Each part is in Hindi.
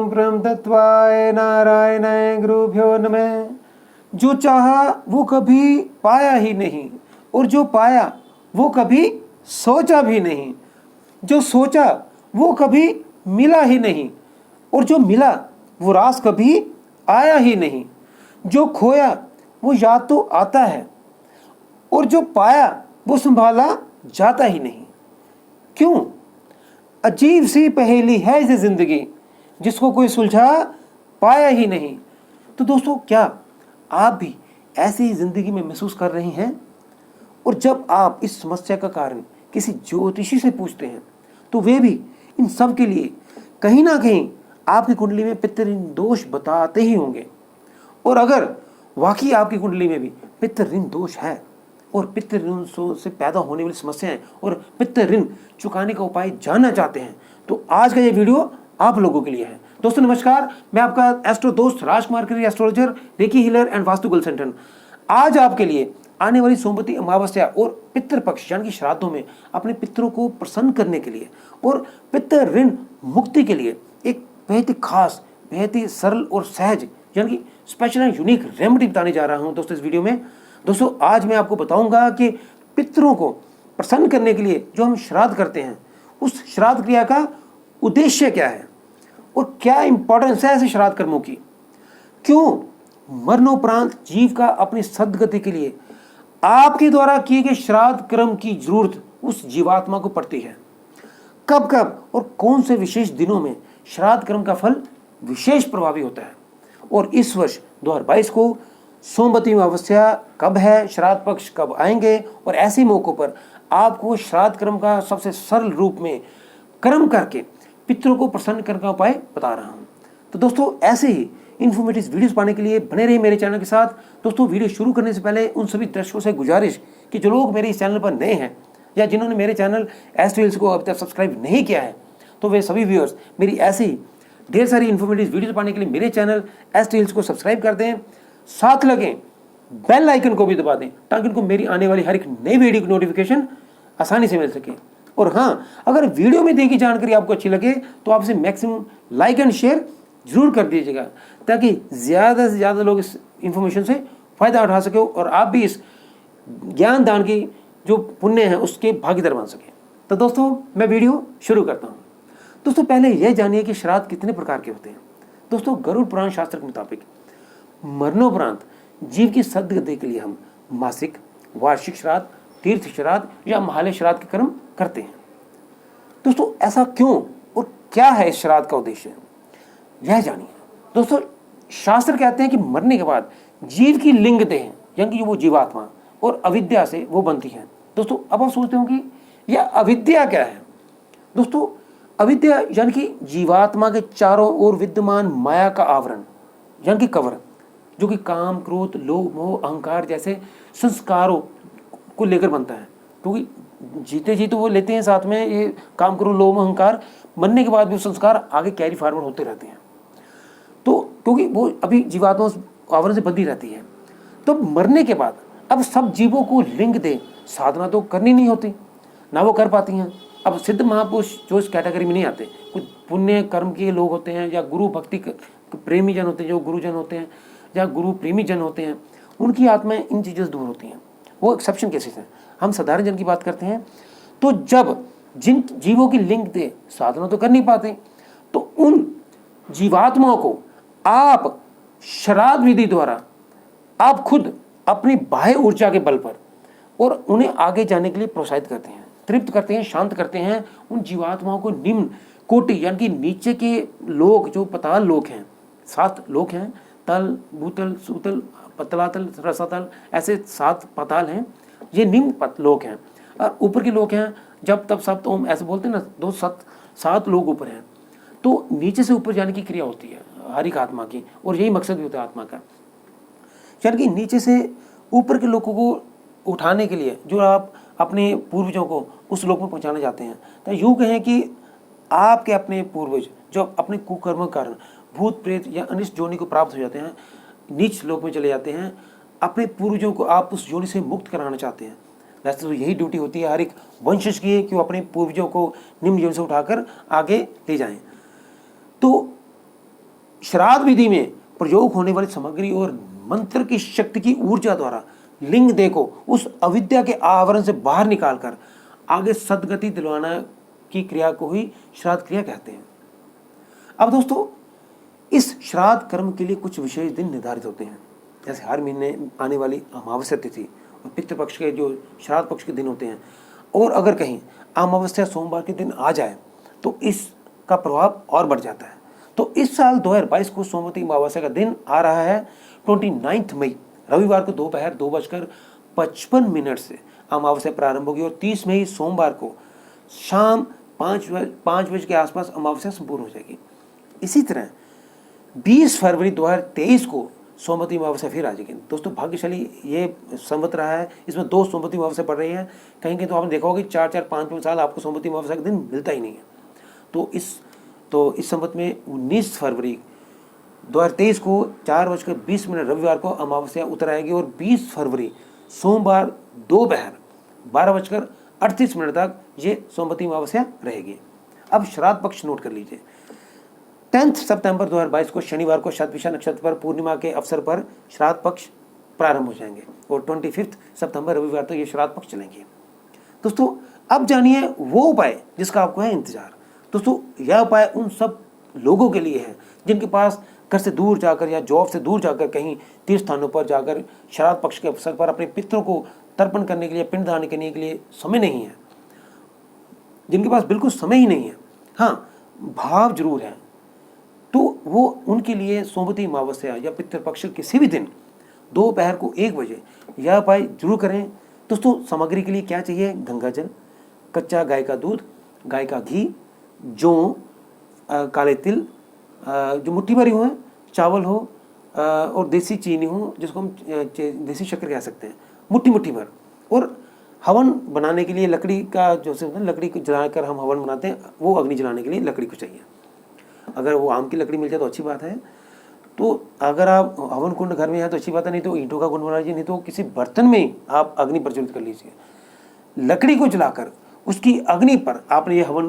ओम प्रेम तत्वाय नारायणाय गुरुभ्यो नमः। जो चाहा वो कभी पाया ही नहीं, और जो पाया वो कभी सोचा भी नहीं। जो सोचा वो कभी मिला ही नहीं, और जो मिला वो रास कभी आया ही नहीं। जो खोया वो याद तो आता है, और जो पाया वो संभाला जाता ही नहीं। क्यों? अजीब सी पहेली है ये जिंदगी, जिसको कोई सुलझा पाया ही नहीं। तो दोस्तों, क्या आप भी ऐसी ही जिंदगी में महसूस कर रहे हैं? और जब आप इस समस्या का कारण किसी ज्योतिषी से पूछते हैं, तो वे भी इन सब के लिए कहीं ना कहीं आपकी कुंडली में पितृऋण दोष बताते ही होंगे। और अगर वाकई आपकी कुंडली में भी पितृऋण दोष है, और पितृऋण से पैदा होने वाली समस्याएं और पितृऋण चुकाने का उपाय जानना चाहते हैं, तो आज का ये वीडियो आप लोगों के लिए है। दोस्तों नमस्कार, मैं आपका एस्ट्रो दोस्त राजकुमार करी, astrologer, recce healer and vastu consultant. आज आपके लिए आने वाली सोमवती अमावस्या और पितृपक्ष यानी कि श्राद्धों में अपने पितरों को प्रसन्न करने के लिए और पितृऋण मुक्ति के लिए एक बेहद ही खास, बेहद ही सरल और सहज यानी कि स्पेशल एंड यूनिक रेमेडी बताने जा रहा हूं दोस्तों इस वीडियो में। दोस्तों, आज मैं आपको बताऊंगा कि पितरों को प्रसन्न करने के लिए जो हम श्राद्ध करते हैं, उस श्राद्ध क्रिया का उद्देश्य क्या है और क्या इंपॉर्टेंस है ऐसे श्राद्ध कर्मों की। क्यों मरणोपरांत जीव का अपनी सद्गति के लिए आपके द्वारा किए गए श्राद्ध कर्म की जरूरत उस जीवात्मा को पड़ती है। कब कब और कौन से विशेष दिनों में श्राद्ध कर्म का फल विशेष प्रभावी होता है, और इस वर्ष 2022 को सोमवती अमावस्या कब है, श्राद्ध पक्ष कब आएंगे, और ऐसे मौकों पर आपको श्राद्ध कर्म का सबसे सरल रूप में कर्म करके पितरों को प्रसन्न करने का उपाय बता रहा हूं। तो दोस्तों, ऐसे ही इन्फॉर्मेटिव वीडियोस पाने के लिए बने रहिए मेरे चैनल के साथ। दोस्तों, वीडियो शुरू करने से पहले उन सभी दर्शकों से गुजारिश कि जो लोग मेरे इस चैनल पर नए हैं या जिन्होंने मेरे चैनल एस्ट्रो हिल्स को अभी तक सब्सक्राइब नहीं किया है, तो वे सभी व्यूअर्स मेरी ऐसी ही ढेर सारी इन्फॉर्मेटिव वीडियोस पाने के लिए मेरे चैनल एस्ट्रो हिल्स को सब्सक्राइब कर दें, साथ लगे बेल आइकन को भी दबा दें, ताकि उनको मेरी आने वाली हर एक नई वीडियो की नोटिफिकेशन आसानी से मिल सके। और हाँ, अगर वीडियो में दी गई जानकारी आपको अच्छी लगे तो आप इसे मैक्सिमम लाइक एंड शेयर जरूर कर दीजिएगा, ताकि ज़्यादा से ज़्यादा लोग इस इंफॉर्मेशन से फ़ायदा उठा सके और आप भी इस ज्ञान दान की जो पुण्य है उसके भागीदार बन सके। तो दोस्तों, मैं वीडियो शुरू करता हूँ। दोस्तों, पहले यह जानिए कि श्राद्ध कितने प्रकार के होते हैं। दोस्तों, गरुड़ पुराण शास्त्र के मुताबिक मरणोपरांत जीव की सद्गति के लिए हम मासिक, वार्षिक श्राद्ध, तीर्थ श्राद्ध या महालय श्राद्ध के कर्म करते हैं। दोस्तों, ऐसा क्यों और क्या है इस श्राद्ध का उद्देश्य, यह जानिए। दोस्तों, शास्त्र कहते हैं कि मरने के बाद जीव की लिंग देह यानी कि वो जीवात्मा और अविद्या से वो बनती है। दोस्तों, अब आप सोचते हो कि यह अविद्या क्या है। दोस्तों, अविद्या यानी कि जीवात्मा के चारों ओर विद्यमान माया का आवरण यानी कि कवर, जो कि काम, क्रोध, लोभ, मोह, अहंकार जैसे संस्कारों को लेकर बनता है। क्योंकि जीते जी तो वो लेते हैं साथ में ये काम, क्रोध, लोभ, अहंकार, मरने के बाद भी वो संस्कार आगे कैरी फॉरवर्ड होते रहते हैं। तो क्योंकि वो अभी जीवात्मा उस आवरण से बंधी रहती है, तो मरने के बाद अब सब जीवों को लिंग दे साधना तो करनी नहीं होती, ना वो कर पाती हैं। अब सिद्ध महापुरुष जो इस कैटेगरी में नहीं आते, कुछ पुण्य कर्म के लोग होते हैं या गुरु भक्ति प्रेमी जन होते हैं, जो गुरुजन होते हैं या गुरु प्रेमी जन होते हैं, उनकी आत्माएं इन चीज़ों से दूर होती हैं। वो एक्सेप्शन केसेस हैं। हम साधारण जन की बात करते हैं। तो जब जिन जीवों की लिंग दे साधना तो कर नहीं पाते, तो उन जीवात्माओं को आप श्राद्ध विधि द्वारा आप खुद अपनी बाह्य ऊर्जा के बल पर और उन्हें आगे जाने के लिए प्रोत्साहित करते हैं, तृप्त करते हैं, शांत करते हैं। उन जीवात्माओं को निम्न कोटि यानी कि नीचे के लोग, जो पताल लोग हैं, 7 लोग हैं, तल, भूतल, सूतल, पतलातल, रसातल, ऐसे 7 पताल हैं। ये निम्न लोग हैं। और ऊपर के लोग हैं जब तब सब, तो हम ऐसे बोलते हैं ना, 7 लोग ऊपर हैं। तो नीचे से ऊपर जाने की क्रिया होती है हर एक आत्मा की, और यही मकसद भी होता है आत्मा का, यानी कि नीचे से ऊपर के लोगों को उठाने के लिए जो आप अपने पूर्वजों को उस लोक में पहुंचाने जाते हैं। तो यूँ कहें कि आपके अपने पूर्वज जो अपने कुकर्म के कारण भूत प्रेत या अनिष्ट योनि को प्राप्त हो जाते हैं, नीच लोक में चले जाते हैं, अपने पूर्वजों को आप उस योनि से मुक्त कराना चाहते हैं। वैसे तो यही ड्यूटी होती है हर एक वंशज की, कि वो अपने पूर्वजों को निम्न योनि से उठाकर आगे ले जाएं। तो श्राद्ध विधि में प्रयोग होने वाली सामग्री और मंत्र की शक्ति की ऊर्जा द्वारा लिंग देह को उस अविद्या के आवरण से बाहर निकालकर आगे सदगति दिलवाना की क्रिया को ही श्राद्ध क्रिया कहते हैं। अब दोस्तों, इस श्राद्ध कर्म के लिए कुछ विशेष दिन निर्धारित होते हैं, जैसे हर महीने आने वाली अमावस्या तिथि और पितृपक्ष के जो श्राद्ध पक्ष के दिन होते हैं। और अगर कहीं अमावस्या सोमवार के दिन आ जाए तो इसका प्रभाव और बढ़ जाता है। तो इस साल 2022 को सोमवती अमावस्या का दिन आ रहा है 29 मई, रविवार को दोपहर 2:55 से अमावस्या प्रारंभ होगी और 30 मई सोमवार को शाम 5 बजे के आसपास अमावस्या संपूर्ण हो जाएगी। इसी तरह 20 फरवरी 2023 को सोमवती अमावस्या फिर आ जाएगी। दोस्तों, भाग्यशाली ये संवत रहा है, इसमें 2 सोमवती अमावस्या पड़ रही है। कहीं कहीं तो आपने देखा होगा कि 4-4, 5-5 साल आपको सोमवती अमावस्या का दिन मिलता ही नहीं है। तो इस संवत में 19 फरवरी 2023 को 4:20 रविवार को अमावस्या उतर आएगी और 20 फरवरी सोमवार दोपहर 12:38 तक ये सोमवती अमावस्या रहेगी। अब श्राद्ध पक्ष नोट कर लीजिए। 10 सितंबर 2022 को शनिवार को शतभिषा नक्षत्र पर पूर्णिमा के अवसर पर श्राद्ध पक्ष प्रारंभ हो जाएंगे और 25 सितंबर रविवार तक ये श्राद्ध पक्ष चलेंगे। दोस्तों, अब जानिए वो उपाय जिसका आपको है इंतजार। दोस्तों, यह उपाय उन सब लोगों के लिए है जिनके पास घर से दूर जाकर या जॉब से दूर जाकर कहीं तीर्थ स्थानों पर जाकर श्राद्ध पक्ष के अवसर पर अपने पितरों को तर्पण करने के लिए, पिंडदान करने के लिए समय नहीं है, जिनके पास बिल्कुल समय ही नहीं है, हाँ भाव जरूर है, तो वो उनके लिए सोमवती अमावस्या या पितृपक्ष किसी भी दिन दोपहर को 1 बजे यह उपाय जरूर करें। दोस्तों, सामग्री के लिए क्या चाहिए? गंगा जल, कच्चा गाय का दूध, गाय का घी, जौ, काले तिल जो मुट्ठी भरी हो, चावल हो और देसी चीनी हो, जिसको हम देसी शक्कर कह सकते हैं, मुट्ठी भर। और हवन बनाने के लिए लकड़ी का जो लकड़ी को जलाकर हम हवन बनाते हैं, वो अग्नि जलाने के लिए लकड़ी को चाहिए। अगर वो आम की लकड़ी मिल जाए तो अच्छी बात है। तो अगर आप हवन कुंड घर में है तो अच्छी बात है, नहीं तो ईंटों का कुंड बना लीजिए, नहीं तो किसी बर्तन में आप अग्नि प्रज्वलित कर लीजिए। लकड़ी को जलाकर उसकी अग्नि पर आपने ये हवन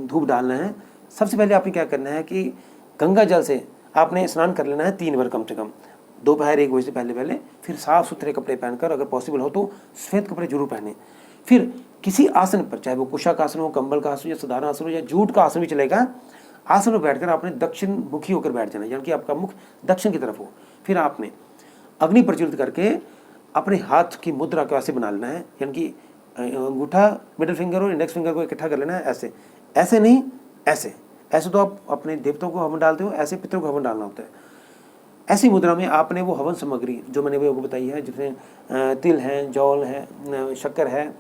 धूप डालना है। सबसे पहले आपने क्या करना है कि गंगा जल से आपने स्नान कर लेना है 3 बार कम से कम, दोपहर 1 बजे से पहले। फिर साफ सुथरे कपड़े पहनकर, अगर पॉसिबल हो तो सफ़ेद कपड़े जरूर पहने। फिर किसी आसन पर, चाहे वो कुशा का आसन हो, कंबल का आसन हो या साधारण आसन हो या जूट का आसन भी चलेगा, आसन में बैठकर आपने दक्षिण मुखी होकर बैठ जाना, यानी कि आपका मुख दक्षिण की तरफ हो। फिर आपने अग्नि प्रज्वलित करके अपने हाथ की मुद्रा को ऐसे बना लेना है, यानी कि अंगूठा, मिडिल फिंगर और इंडेक्स फिंगर को इकट्ठा कर लेना है। ऐसे नहीं, ऐसे तो आप अपने देवताओं को हवन डालते हो, ऐसे पितरों को हवन डालना होता है। ऐसी मुद्रा में आपने वो हवन सामग्री जो मैंने वो बताई है, जिसमें तिल है, जौल है, शक्कर है,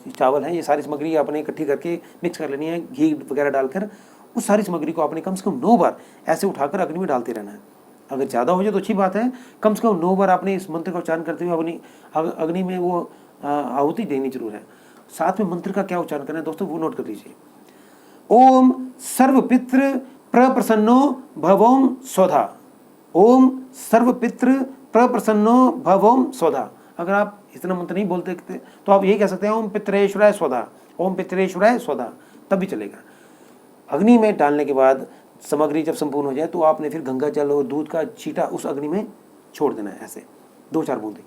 चावल है, ये सारी सामग्री आपने इकट्ठी करके मिक्स कर लेनी है, घी वगैरह डालकर। उस सारी सामग्री को आपने कम से कम 9 बार ऐसे उठाकर अग्नि में डालते रहना है। अगर ज़्यादा हो जाए तो अच्छी बात है, कम से कम 9 बार आपने इस मंत्र का उच्चारण करते हुए अग्नि में वो आहुति देनी जरूर है। साथ में मंत्र का क्या उच्चारण करना है दोस्तों, वो नोट कर लीजिए। ओम सर्वपितृ प्रप्रसन्नो भवोम स्वधा। ओम सर्वपितृ प्रप्रसन्नो भवोम स्वधा। अगर आप इतना मंत्र नहीं बोलते तो आप ये कह सकते हैं ओम पितरेश्वराय स्वधा, ओम पितरेश्वराय स्वधा, तब भी चलेगा। अग्नि में डालने के बाद सामग्री जब संपूर्ण हो जाए तो आपने फिर गंगा जल और दूध का छींटा उस अग्नि में छोड़ देना है, ऐसे 2-4 बूंदे।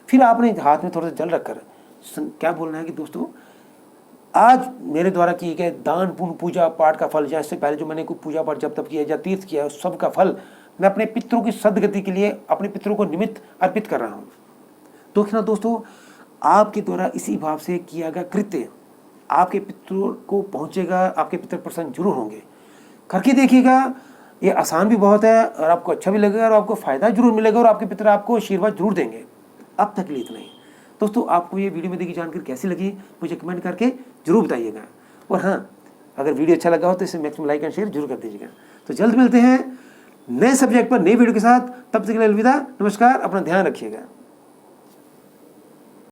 फिर आपने हाथ में थोड़ा सा जल रखकर क्या बोलना है कि दोस्तों, आज मेरे द्वारा किए गए दान पुण्य पूजा पाठ का फल, या इससे पहले जो मैंने कोई पूजा पाठ जब तब किया या तीर्थ किया है, उस सब का फल मैं अपने पितरों की सदगति के लिए अपने पितरों को निमित्त अर्पित कर रहा हूँ। तो दोस्तों, आपके द्वारा इसी भाव से किया गया कृत्य आपके पितरों को पहुँचेगा, आपके पितर प्रसन्न जरूर होंगे। करके देखिएगा, ये आसान भी बहुत है और आपको अच्छा भी लगेगा और आपको फ़ायदा जरूर मिलेगा और आपके पितर आपको आशीर्वाद जरूर देंगे। अब तक लिए इतना ही। दोस्तों, आपको ये वीडियो में देखी जानकारी कैसी लगी मुझे कमेंट करके जरूर बताइएगा। और हाँ, अगर वीडियो अच्छा लगा हो तो इसे मैक्सिमम लाइक एंड शेयर जरूर कर दीजिएगा। तो जल्द मिलते हैं नए सब्जेक्ट पर, नए वीडियो के साथ। तब तक के लिए अलविदा, नमस्कार, अपना ध्यान रखिएगा।